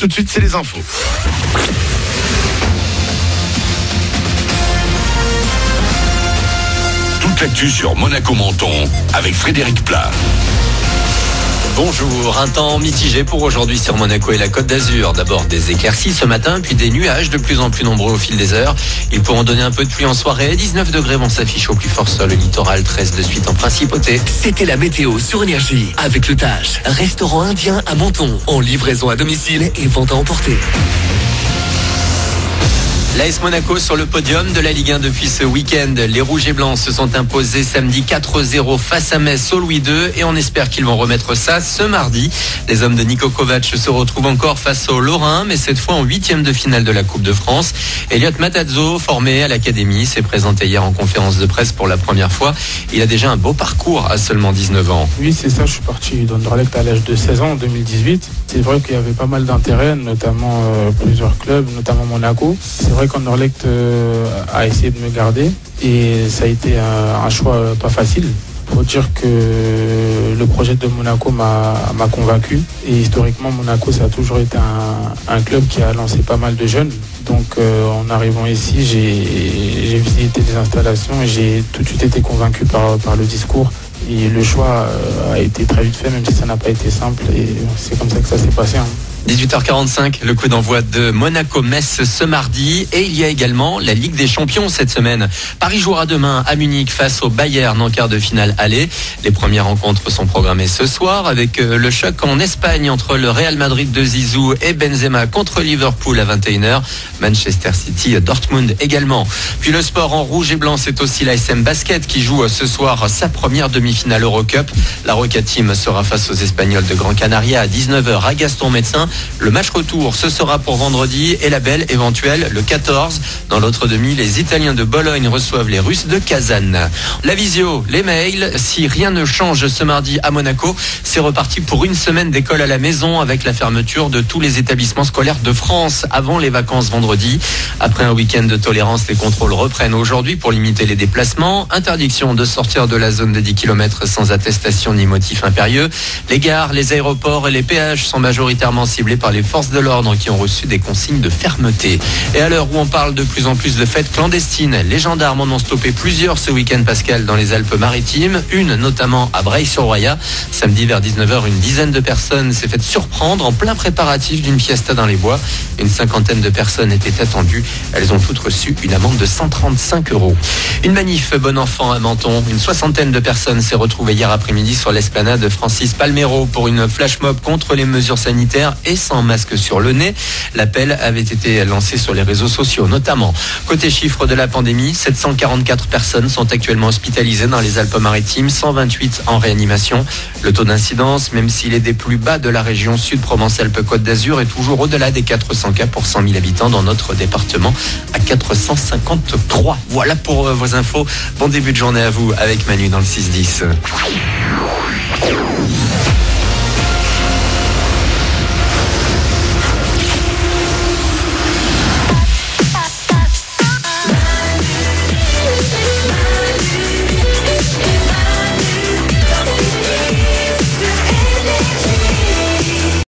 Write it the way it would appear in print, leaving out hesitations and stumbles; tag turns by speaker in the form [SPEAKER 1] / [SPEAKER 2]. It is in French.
[SPEAKER 1] Tout de suite, c'est les infos.
[SPEAKER 2] Toute l'actu sur Monaco-Menton avec Frédéric Plat.
[SPEAKER 3] Bonjour, un temps mitigé pour aujourd'hui sur Monaco et la Côte d'Azur. D'abord des éclaircies ce matin, puis des nuages de plus en plus nombreux au fil des heures. Ils pourront donner un peu de pluie en soirée. 19 degrés vont s'afficher au plus fort sur le littoral, 13 de suite en principauté.
[SPEAKER 4] C'était la météo sur Énergie avec le Tage, restaurant indien à Menton, en livraison à domicile et vente à emporter.
[SPEAKER 3] L'AS Monaco sur le podium de la Ligue 1 depuis ce week-end. Les Rouges et Blancs se sont imposés samedi 4-0 face à Metz au Louis II et on espère qu'ils vont remettre ça ce mardi. Les hommes de Niko Kovac se retrouvent encore face aux Lorrains, mais cette fois en 8e de finale de la Coupe de France. Elliot Matarazzo, formé à l'Académie, s'est présenté hier en conférence de presse pour la première fois. Il a déjà un beau parcours à seulement 19 ans.
[SPEAKER 5] Oui, c'est ça, je suis parti d'Anderlecht à l'âge de 16 ans en 2018. C'est vrai qu'il y avait pas mal d'intérêt, notamment plusieurs clubs, notamment Monaco. C'est vrai qu'Anderlecht a essayé de me garder et ça a été un choix pas facile. Il faut dire que le projet de Monaco m'a convaincu et historiquement Monaco ça a toujours été un club qui a lancé pas mal de jeunes. Donc en arrivant ici j'ai visité des installations et j'ai tout de suite été convaincu par le discours. Et le choix a été très vite fait, même si ça n'a pas été simple. Et c'est comme ça que ça s'est passé.
[SPEAKER 3] 18h45, le coup d'envoi de Monaco-Metz ce mardi. Et il y a également la Ligue des Champions cette semaine. Paris jouera demain à Munich face au Bayern en quart de finale aller. Les premières rencontres sont programmées ce soir avec le choc en Espagne entre le Real Madrid de Zizou et Benzema contre Liverpool à 21h. Manchester City, Dortmund également. Puis le sport en rouge et blanc, c'est aussi la SM Basket qui joue ce soir sa première demi-finale Eurocup. La Roca Team sera face aux Espagnols de Gran Canaria à 19h à Gaston-Médecin. Le match retour, ce sera pour vendredi et la belle éventuelle le 14. Dans l'autre demi, les Italiens de Bologne reçoivent les Russes de Kazan. La visio, les mails, si rien ne change ce mardi à Monaco, c'est reparti pour une semaine d'école à la maison avec la fermeture de tous les établissements scolaires de France avant les vacances vendredi. Après un week-end de tolérance, les contrôles reprennent aujourd'hui pour limiter les déplacements. Interdiction de sortir de la zone de 10 km sans attestation ni motif impérieux. Les gares, les aéroports et les péages sont majoritairement ciblés par les forces de l'ordre qui ont reçu des consignes de fermeté. Et à l'heure où on parle de plus en plus de fêtes clandestines, les gendarmes en ont stoppé plusieurs ce week-end, Pascal, dans les Alpes-Maritimes. Une notamment à Breil-sur-Roya. Samedi vers 19h, une dizaine de personnes s'est fait surprendre en plein préparatif d'une fiesta dans les bois. Une cinquantaine de personnes étaient attendues. Elles ont toutes reçu une amende de 135 €. Une manif bon enfant à Menton. Une soixantaine de personnes s'est retrouvée hier après-midi sur l'esplanade Francis Palmero pour une flash mob contre les mesures sanitaires et sans masque sur le nez. L'appel avait été lancé sur les réseaux sociaux notamment. Côté chiffre de la pandémie, 744 personnes sont actuellement hospitalisées dans les Alpes-Maritimes, 128 en réanimation. Le taux d'incidence, même s'il est des plus bas de la région sud Provence-Alpes-Côte d'Azur, est toujours au-delà des 400 cas pour 100 000 habitants dans notre département à 453. Voilà pour vos infos. Bon début de journée à vous avec Manu dans le 6-10.